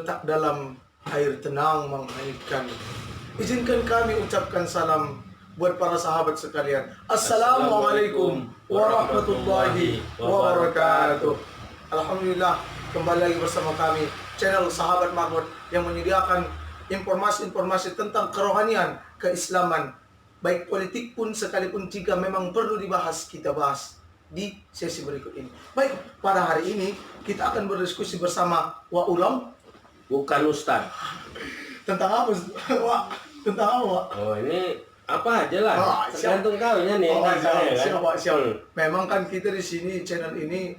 terletak dalam air tenang menghanyutkan. Izinkan kami ucapkan salam buat para sahabat sekalian. Assalamualaikum warahmatullahi wabarakatuh. Alhamdulillah, kembali lagi bersama kami channel Sahabat Mahmud yang menyediakan informasi-informasi tentang kerohanian, keislaman, baik politik pun sekalipun jika memang perlu dibahas, kita bahas di sesi berikut ini. Baik, pada hari ini kita akan berdiskusi bersama Wak Ulam. Bukan Ustad. Tentang apa, Wak? Tentang apa, Wak? Oh, ini apa aja lah. Oh, tergantung kau nih. Oh, saya, kan? siap. Memang kan kita di sini channel ini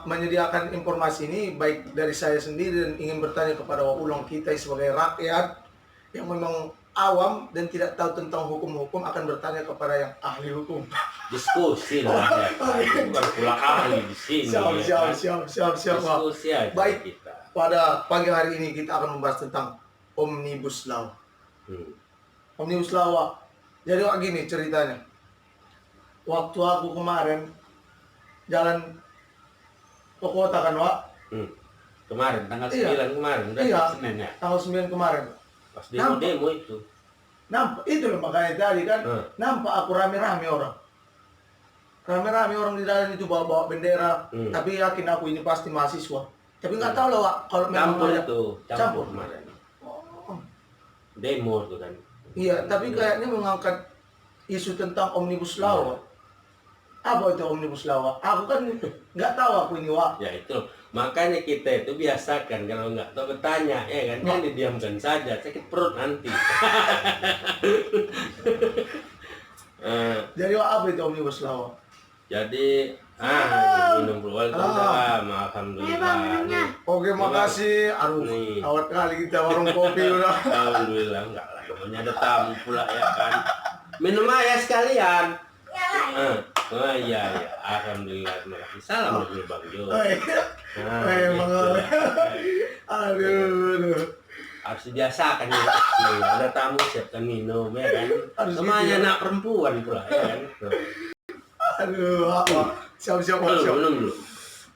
menyediakan informasi ini baik dari saya sendiri dan ingin bertanya kepada Wak Ulam, kita sebagai rakyat yang memang awam dan tidak tahu tentang hukum-hukum akan bertanya kepada yang ahli hukum. Diskusi lah ya. Bukan pula ahli di sini. Siap. Diskusi aja Baik, kita. pada pagi hari ini kita akan membahas tentang Omnibus Law. Omnibus Law, Wak. Jadi Wak, gini ceritanya. Waktu aku kemarin jalan ke kota kan, Wak. Kemarin tanggal 9 Iya. kemarin udah Iya, Senin ya. tanggal 9 kemarin. Pas demo itu. Nampak, itu loh makanya tadi kan, nampak aku rame-rame orang. Rame-rame orang di dalam itu bawa-bawa bendera, tapi yakin aku ini pasti mahasiswa. Tapi nggak tahu loh, Wak, kalau memang Campur ada- itu, Campur. campur kemarin. Oh. Demo tuh kan. Iya, tapi kayaknya mengangkat isu tentang Omnibus Law, Wak. Apa itu Omnibus Law, Wak? Aku kan nggak tahu aku ini, Wak. Ya itu, makanya kita itu biasakan kalau nggak tahu bertanya, ya kan? Jangan didiamkan saja, sakit perut nanti. Jadi Wak, apa itu Omnibus Law, Wak? Jadi, minum dulu. Alhamdulillah. Nih. Oke, makasih. Aduh, Nih. awet kali kita warung kopi udah. Alhamdulillah, enggak lah. Namanya ada tamu pula ya kan. Minum aja sekalian. Oh iya. Alhamdulillah. Terima kasih. Salam dari Bang Jo. Memang. Aduh. Harus dibiasakan ya. Nih, ada tamu siapkan minum ya kan. Namanya anak perempuan pula ya kan. Aduh, apa? Siap. Minum dulu.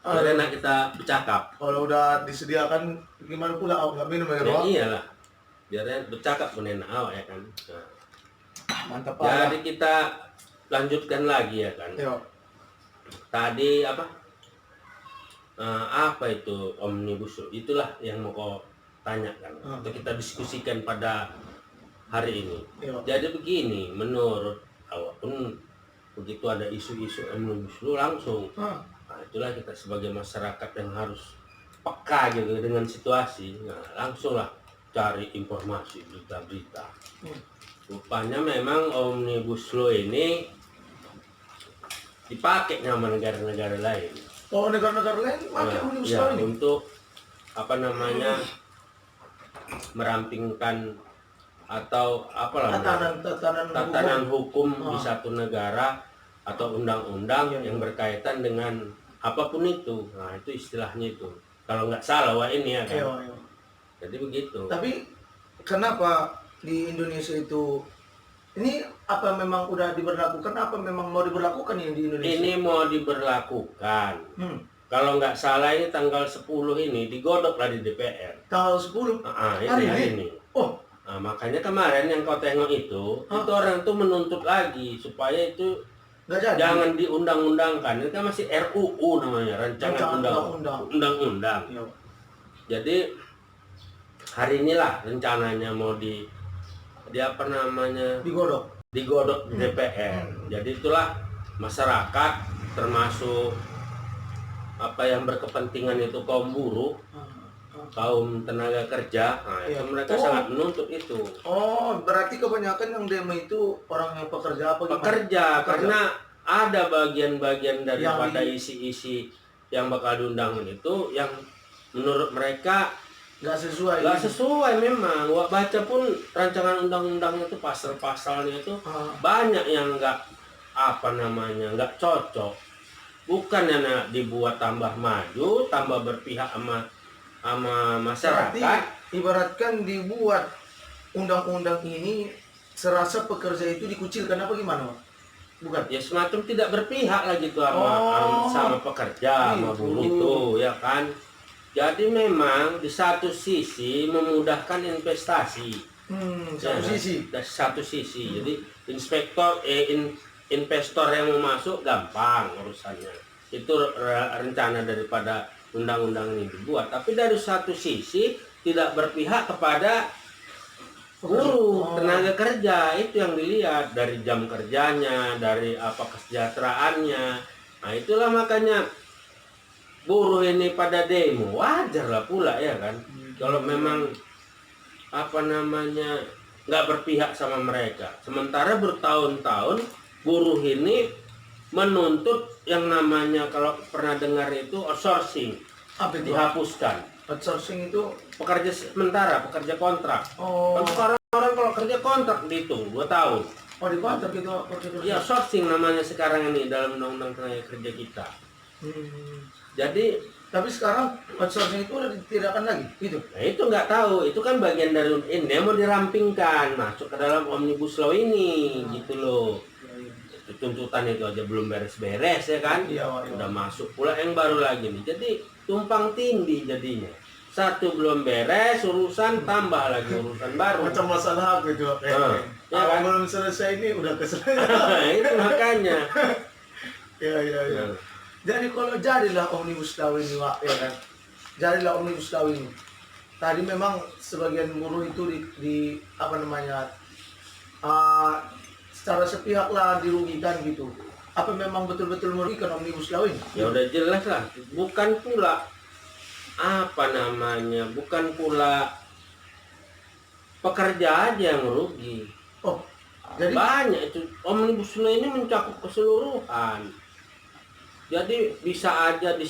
Karena enak kita bercakap. Kalau udah disediakan, gimana pula awak nggak minum ya, Ya Wak? iyalah. Biar bercakap pun enak awak ya kan. Nah. Mantap, Pak. Jadi kita lanjutkan lagi ya kan. Yo. Tadi apa? Apa itu Omnibus Law? Itulah yang mau kau tanyakan atau kita diskusikan pada hari ini. Yo. Jadi begini, menurut awak pun begitu ada isu-isu Omnibus Law langsung. Nah, itulah kita sebagai masyarakat yang harus peka gitu dengan situasi. Nah, langsunglah cari informasi berita-berita. Rupanya memang Omnibus Law ini dipakai sama negara-negara lain. Oh, negara-negara lain pakai Omnibus Law Ya, ini? untuk apa namanya merampingkan atau apalah tatanan hukum di satu negara atau undang-undang yang berkaitan dengan apapun itu. Nah, itu istilahnya itu. Kalau nggak salah wah ini ya kan. Yo. Jadi begitu. Tapi kenapa di Indonesia itu ini apa memang udah diberlakukan, apa memang mau diberlakukan ini di Indonesia? Ini mau diberlakukan. Kalau nggak salah ini tanggal 10 ini digodok lah di DPR. Tanggal 10? Hari ini. Oh, Nah, makanya kemarin yang kau tengok itu orang tuh menuntut lagi supaya itu nggak jadi. jangan diundang-undangkan. Ini kan masih RUU namanya, rancangan undang-undang. Yo. Jadi hari inilah rencananya mau apa namanya Digodok. digodok di DPR. Jadi itulah masyarakat termasuk apa yang berkepentingan itu kaum buruh, kaum tenaga kerja, nah itu mereka sangat menuntut itu. Oh, berarti kebanyakan yang demo itu orang yang pekerja apa gimana? Pekerja, karena ada bagian-bagian daripada isi-isi yang bakal diundangin itu yang menurut mereka nggak sesuai. nggak sesuai memang. Wak baca pun rancangan undang-undangnya itu pasal-pasalnya itu banyak yang nggak nggak cocok. Bukan yang dibuat tambah maju, tambah berpihak sama masyarakat. Berarti ibaratkan dibuat undang-undang ini serasa pekerja itu dikucilkan apa gimana, Pak? Bukan? Ya semacam tidak berpihak lagi tuh sama pekerja, sama buruh itu, ya kan. Jadi memang di satu sisi memudahkan investasi. Satu Ya, sisi. dari satu sisi. Jadi investor yang mau masuk gampang urusannya. Itu rencana daripada undang-undang ini dibuat. Tapi dari satu sisi tidak berpihak kepada buruh, tenaga kerja. Itu yang dilihat dari jam kerjanya, dari apa kesejahteraannya. Nah, itulah makanya buruh ini pada demo, wajar lah pula ya kan. Kalau memang apa namanya nggak berpihak sama mereka. Sementara bertahun-tahun buruh ini menuntut yang namanya, kalau pernah dengar itu outsourcing, Apa itu? dihapuskan. Outsourcing itu Pekerja sementara, pekerja kontrak. Kan sekarang orang kalau kerja kontrak dihitung 2 tahun. di kantor gitu. Ya, outsourcing namanya sekarang ini dalam undang-undang tenaga kerja kita. Jadi Tapi sekarang outsourcing itu udah ditidakkan lagi, gitu. nah itu nggak tahu, itu kan bagian dari ini yang mau dirampingkan masuk ke dalam omnibus law ini, gitu loh. Itu tuntutan itu aja belum beres-beres ya kan, Iya. udah masuk pula yang baru lagi nih. Jadi tumpang tindih jadinya. Satu belum beres urusan, tambah lagi urusan baru. Macam masalah apa itu? Ya Kalau kan? belum selesai ini udah keselesai. Itu makanya. Ya. Jadi kalau jadilah omnibus law ini, Wak, ya kan? Jadilah omnibus law ini. Tadi memang sebagian buruh itu di apa namanya, secara sepihak lah dirugikan gitu. Apa memang betul-betul merugikan omnibus law ini? Ya udah jelas lah, bukan pula apa namanya, bukan pula pekerja aja yang rugi. Oh, jadi Banyak itu, omnibus law ini mencakup keseluruhan. Jadi bisa aja dari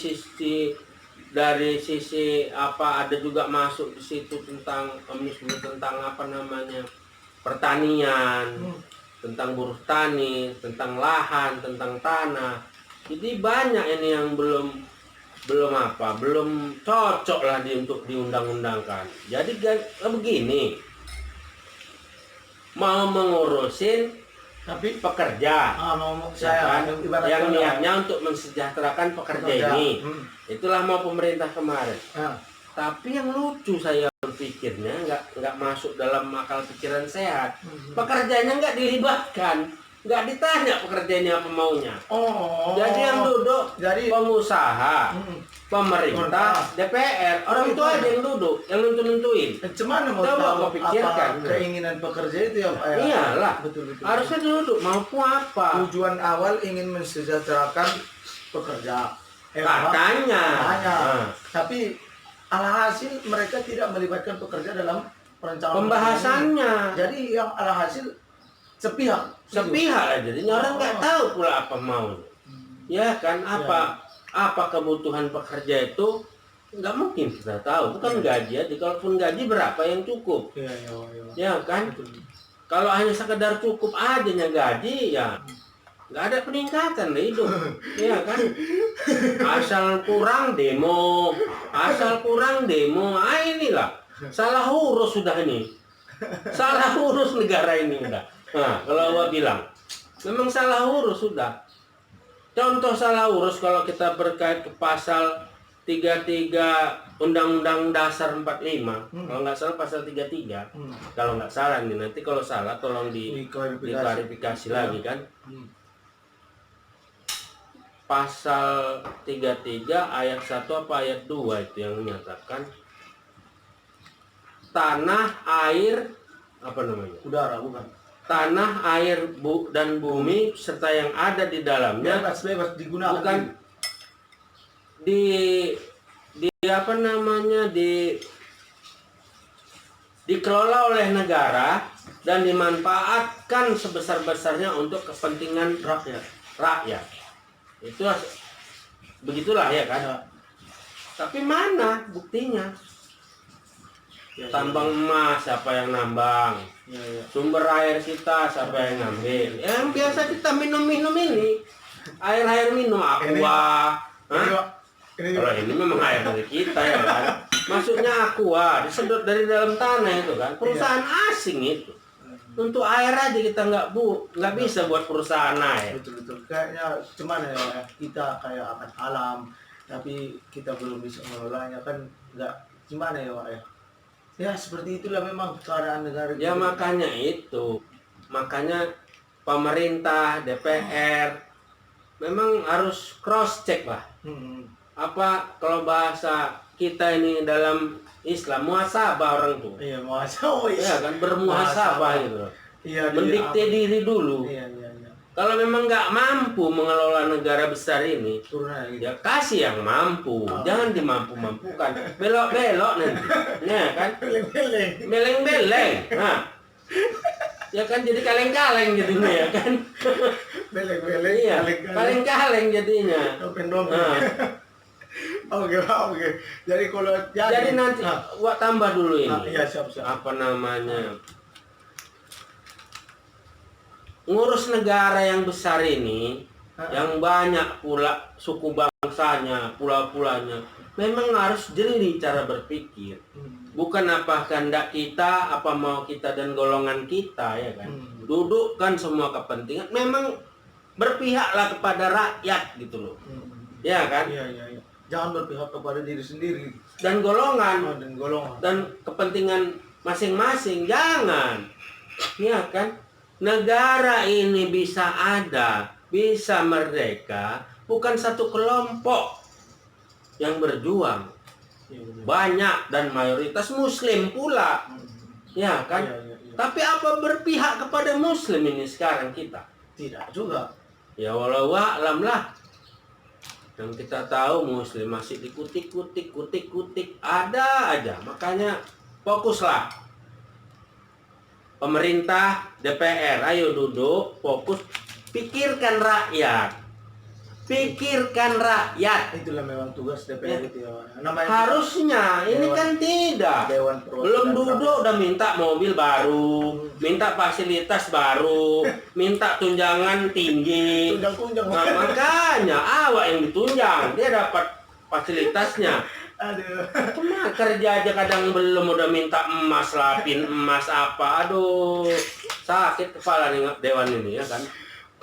sisi apa, ada juga masuk di situ tentang omnibus, tentang apa namanya, pertanian, tentang buruh tani, tentang lahan, tentang tanah. Jadi banyak ini yang belum cocok lah untuk diundang-undangkan. Jadi begini, mau mengurusin tapi pekerja, ngomong ya kan? saya ibaratkan Yang niatnya untuk mensejahterakan pekerja ini, itulah mau pemerintah kemarin. Tapi yang lucu saya berpikirnya nggak masuk dalam akal pikiran sehat. Pekerjanya nggak dilibatkan, nggak ditanya pekerja ini apa maunya. Jadi yang duduk pengusaha, pemerintah, DPR, orang itu aja yang duduk, yang nentuin. Cuman mau Coba tahu kau pikirkan. apa keinginan pekerja itu ya, Pak, ya? Iyalah, Betul. harusnya duduk mau apa? Tujuan awal ingin mensejahterakan pekerja. Katanya. Nah, tapi alhasil mereka tidak melibatkan pekerja dalam perencanaan Pembahasannya. Jadi yang alhasil sepihak Sepihak aja, jadinya orang nggak tahu pula apa maunya. Ya kan, apa kebutuhan pekerja itu nggak mungkin kita tahu. Bukan gaji aja, kalaupun gaji berapa yang cukup. Ya kan, kalau hanya sekedar cukup aja gaji, ya nggak ada peningkatan deh hidup. Ya kan, asal kurang demo, inilah salah urus sudah ini, salah urus negara ini udah. Nah, kalau gua bilang memang salah urus sudah. Contoh salah urus kalau kita berkait ke pasal 33 Undang-Undang Dasar 45, kalau nggak salah pasal 33, kalau nggak salah nih, nanti kalau salah tolong diklarifikasi lagi kan. Pasal 33 ayat 1 apa ayat 2 itu yang menyatakan tanah, air, apa namanya? Udara, bukan. Tanah, air, dan bumi serta yang ada di dalamnya Bebas digunakan. bukan dikelola oleh negara dan dimanfaatkan sebesar-besarnya untuk kepentingan rakyat. Itu begitulah ya kan. Tapi mana buktinya? Tambang emas siapa yang nambang? Sumber air kita siapa yang ngambil? Yang biasa kita minum ini, air minum aqua. Kalau ini memang air dari kita ya kan. Maksudnya aqua disedot dari dalam tanah itu kan. Perusahaan asing itu. Untuk air aja kita nggak bisa buat perusahaan air. Betul. Kayaknya cuman ya kita kayak akan alam. tapi kita belum bisa mengelolanya kan, nggak gimana ya Wak ya. Ya seperti itulah memang keadaan negara Ya kita. makanya pemerintah, DPR memang harus cross check lah. Hmm. Apa kalau bahasa kita ini dalam Islam, muhasabah orang tuh. Iya muhasabah. Ya kan, bermuhasabah gitu loh. Iya, Mendikte diri dulu. Iya, iya, iya. Kalau memang nggak mampu mengelola negara besar ini, Turun aja. ya kasih yang mampu, jangan dimampu-mampukan. Belok-belok nanti, ya kan? Beleng-beleng. Beleng-beleng, nah, ya kan jadi kaleng-kaleng jadinya ya kan? Beleng-beleng. Iya, kaleng-kaleng jadinya. Dopen-dopen. Nah. Oke, oke. Jadi kalau Jadi nanti, Wak tambah dulu ini. Iya, siap. Apa namanya? Ngurus negara yang besar ini, yang banyak pula suku bangsanya, pula-pulanya, memang harus jeli cara berpikir. Bukan apa kehendak kita, apa mau kita dan golongan kita, ya kan. Dudukkan semua kepentingan, memang berpihaklah kepada rakyat gitu loh. Ya kan? Iya. Jangan berpihak kepada diri sendiri Dan golongan, dan golongan. dan kepentingan masing-masing, jangan. Ya kan? Negara ini bisa ada, bisa merdeka, bukan satu kelompok yang berjuang. Banyak dan mayoritas muslim pula. Ya kan? Iya. Tapi apa berpihak kepada muslim ini sekarang kita? Tidak juga. Ya walau a'lam lah. Yang kita tahu muslim masih dikutik-kutik, ada aja. Makanya fokuslah. Pemerintah, DPR, ayo duduk, fokus, pikirkan rakyat. Pikirkan rakyat. Itulah memang tugas DPR Ya. itu ya. Namanya Harusnya, ini Dewan- kan tidak. Dewan Perwakilan Belum Rakyat. duduk udah minta mobil baru, minta fasilitas baru, minta tunjangan tinggi. Tunjang-tunjang. Nah, makanya awak yang ditunjang, dia dapat fasilitasnya. Aduh. Cuma kerja aja kadang belum, udah minta emas, lapin emas apa. Aduh, sakit kepala nih dewan ini ya kan.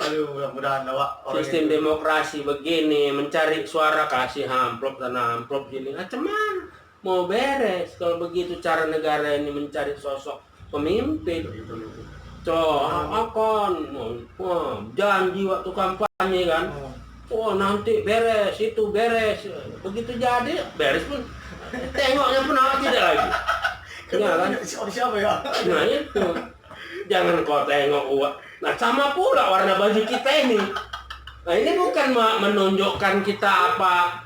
Aduh, mudah-mudahan Wak orang Sistem itu- demokrasi begini, mencari suara kasih amplop sana amplop gini. Ah, cuman mau beres kalau begitu cara negara ini mencari sosok pemimpin. Akan janji waktu kampanye kan. Oh nanti beres, itu beres. Begitu jadi beres pun tengoknya pun awak tidak lagi. Ya kan? Siapa ya? Nah itu. Jangan kau tengok uang. Nah sama pula warna baju kita ini. Nah ini bukan menunjukkan kita apa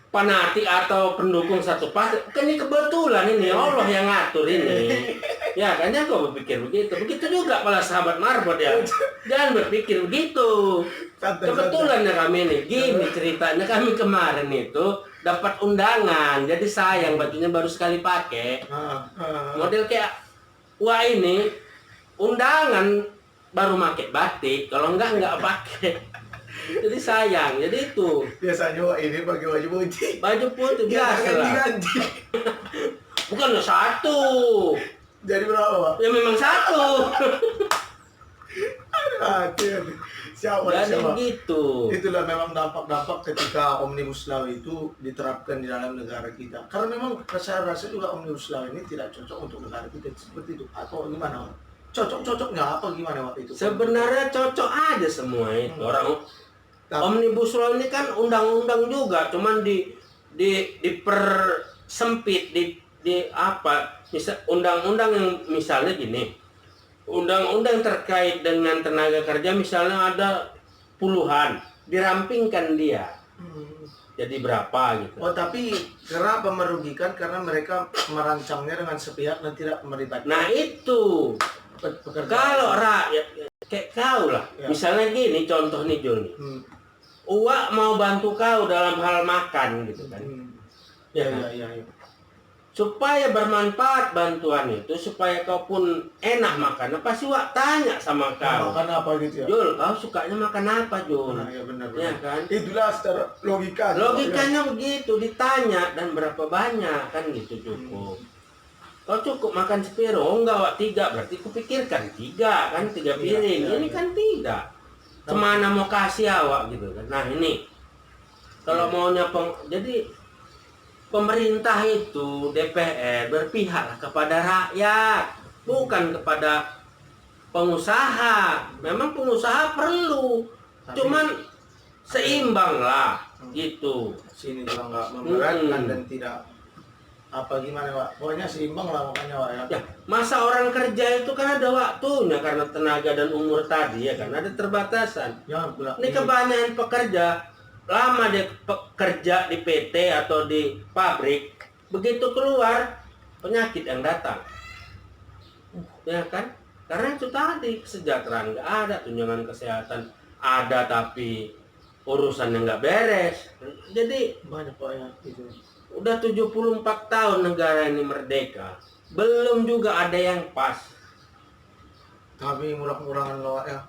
fanatik atau pendukung satu partai. Kan ini kebetulan ini Allah yang ngatur ini. Ya kan ya kau berpikir begitu. Begitu juga para sahabat marbot ya. Jangan berpikir begitu. Kebetulan ya kami ini. Gini ceritanya, kami kemarin itu dapat undangan. Jadi sayang bajunya baru sekali pakai. Model kayak wah ini undangan baru pakai batik, kalau enggak pakai. Jadi sayang, jadi itu. Biasanya Wak ini pakai baju putih. Baju putih biasa lah. Ganti-ganti. Bukan lo satu. Jadi berapa Wak? Ya memang satu. Aduh. Siapa? Jadi begitu. Itulah memang dampak-dampak ketika Omnibus Law itu diterapkan di dalam negara kita. Karena memang saya rasa juga Omnibus Law ini tidak cocok untuk negara kita seperti itu. Atau gimana Wak? Cocok-cocoknya apa gimana waktu itu? Sebenarnya cocok aja semua itu. Orang Omnibus Law ini kan undang-undang juga, cuman dipersempit, di apa? Misal undang-undang yang misalnya gini. Undang-undang terkait dengan tenaga kerja misalnya ada puluhan, dirampingkan dia. Jadi berapa gitu. Oh tapi kenapa merugikan? Karena mereka merancangnya dengan sepihak dan tidak melibatkan Nah itu pekerja. kalau rakyat kayak kau lah, Ya. misalnya gini contoh nih Jul nih. Uak mau bantu kau dalam hal makan gitu kan. Ya. Supaya bermanfaat bantuan itu, supaya kau pun enak makan, pasti Wak tanya sama kau. Makan apa gitu ya? Jul, kau sukanya makan apa Jul? Nah, ya benar. Ya kan? Itulah secara logika. Logikanya begitu, ditanya dan berapa banyak kan gitu cukup. Kau cukup makan sepiring, oh enggak Wak 3, berarti kupikirkan 3 kan, 3 piring. Iya. Ini kan tidak. Kemana mau kasih awak gitu kan? Nah ini Kalau maunya jadi pemerintah itu DPR berpihak kepada rakyat, bukan kepada pengusaha. Memang pengusaha perlu, cuman seimbang lah gitu. Sini juga nggak memberatkan dan tidak apa gimana Pak. Pokoknya seimbang lah makanya Pak ya. Ya, masa orang kerja itu kan ada waktunya karena tenaga dan umur tadi ya kan ada terbatasan. Jangan pula. Ini kebanyakan pekerja lama dia bekerja di PT atau di pabrik, begitu keluar penyakit yang datang, ya kan? Karena itu tadi kesejahteraan nggak ada, tunjangan kesehatan ada tapi urusannya nggak beres. Jadi Banyak Pak ya itu. udah 74 tahun negara ini merdeka, belum juga ada yang pas. Tapi mudah-mudahan loh ya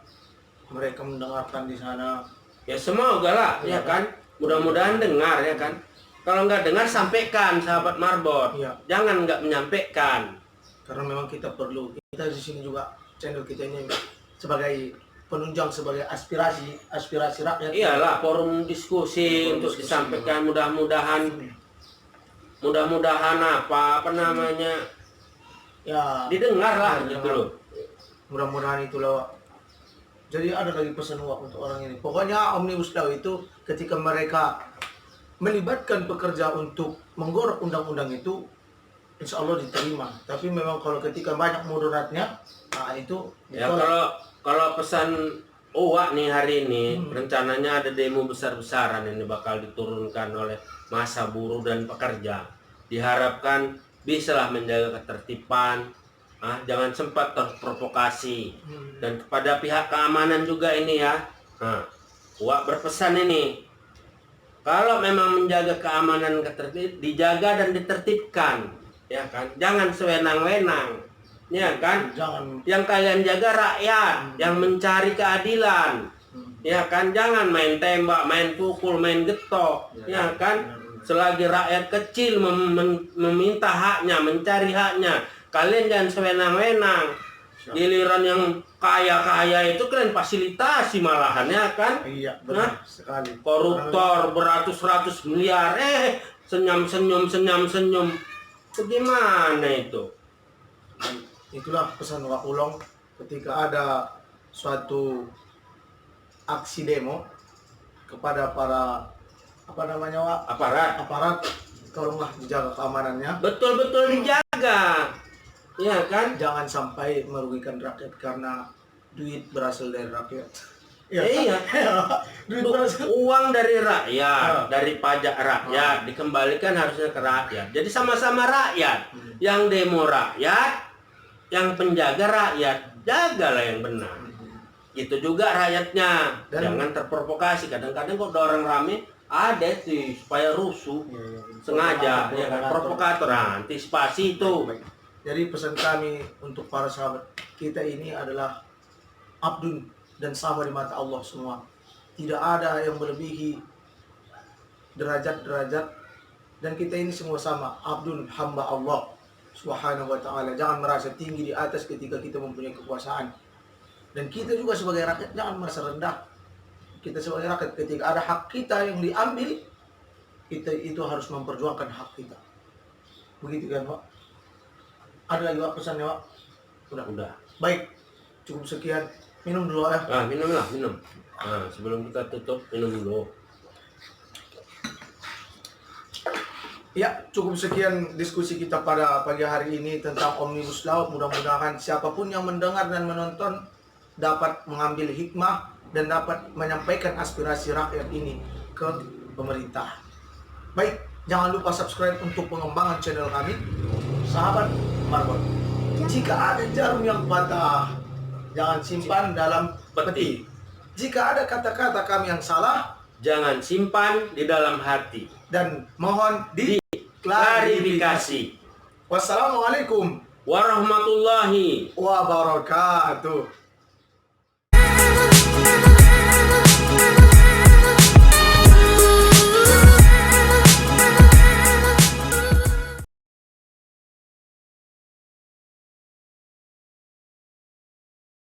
mereka mendengarkan di sana. Ya semoga lah, ya kan? Mudah-mudahan dengar ya kan. Kalau nggak dengar sampaikan sahabat Marbot. Iya. Jangan nggak menyampaikan. Karena memang kita perlu. Kita di sini juga channel kita ini sebagai penunjang, sebagai aspirasi rakyat. Iyalah forum diskusi Forum untuk diskusi. disampaikan, mudah-mudahan apa namanya Ya. didengar lah Ya, gitu loh. Mudah-mudahan itulah Wak. Jadi ada lagi pesan Wak untuk orang ini. Pokoknya Omnibus Law itu ketika mereka melibatkan pekerja untuk menggorok undang-undang itu, insya Allah diterima. Tapi memang kalau ketika banyak mudaratnya, nah itu Ya ditolak. kalau pesan Uwa nih hari ini rencananya ada demo besar-besaran yang bakal diturunkan oleh massa buruh dan pekerja. Diharapkan bisalah menjaga ketertiban, jangan sempat terprovokasi. Dan kepada pihak keamanan juga ini ya. Uwa berpesan ini. Kalau memang menjaga keamanan ketertiban, dijaga dan ditertibkan, ya kan? Jangan sewenang-wenang, ya kan? Jangan. Yang kalian jaga rakyat, yang mencari keadilan, ya kan? Jangan main tembak, main pukul, main getok, ya kan? Selagi rakyat kecil meminta haknya, mencari haknya, kalian jangan sewenang-wenang. Giliran yang kaya-kaya itu kalian fasilitasi malahan, ya kan? Iya, benar sekali. Koruptor beratus-ratus miliar, senyum-senyum. Bagaimana itu? Dan itulah pesan Wak Ulong ketika ada suatu aksi demo kepada para Wak, aparat, tolonglah dijaga keamanannya. Betul-betul dijaga, ya kan? Jangan sampai merugikan rakyat karena duit berasal dari rakyat. Iya. Duit berasal. Uang dari rakyat, dari pajak rakyat dikembalikan harusnya ke rakyat. Jadi sama-sama rakyat. Yang demo rakyat, yang penjaga rakyat, jagalah yang benar. Itu juga rakyatnya. Jangan terprovokasi. Kadang-kadang kok ada orang rame, ada sih supaya rusuh, sengaja, ya kan? Provokator, antisipasi itu. Jadi pesan kami untuk para sahabat kita ini adalah abdun dan sama di mata Allah semua. Tidak ada yang melebihi derajat-derajat dan kita ini semua sama, abdun, hamba Allah Subhanahu wa ta'ala. Jangan merasa tinggi di atas ketika kita mempunyai kekuasaan. Dan kita juga sebagai rakyat jangan merasa rendah. Kita sebagai rakyat ketika ada hak kita yang diambil, kita itu harus memperjuangkan hak kita. Begitu kan, Pak? Ada lagi Pak pesannya, Pak? Udah. Baik, cukup sekian. Minum dulu ya. Minumlah, minum. Sebelum kita tutup, minum dulu. Ya, cukup sekian diskusi kita pada pagi hari ini tentang Omnibus Law. Mudah-mudahan siapapun yang mendengar dan menonton dapat mengambil hikmah dan dapat menyampaikan aspirasi rakyat ini ke pemerintah. Baik, jangan lupa subscribe untuk pengembangan channel kami, Sahabat Marbot. Jika ada jarum yang patah, jangan simpan dalam peti. Jika ada kata-kata kami yang salah, Jangan simpan di dalam hati. dan mohon Klarifikasi. Wassalamualaikum Warahmatullahi wabarakatuh.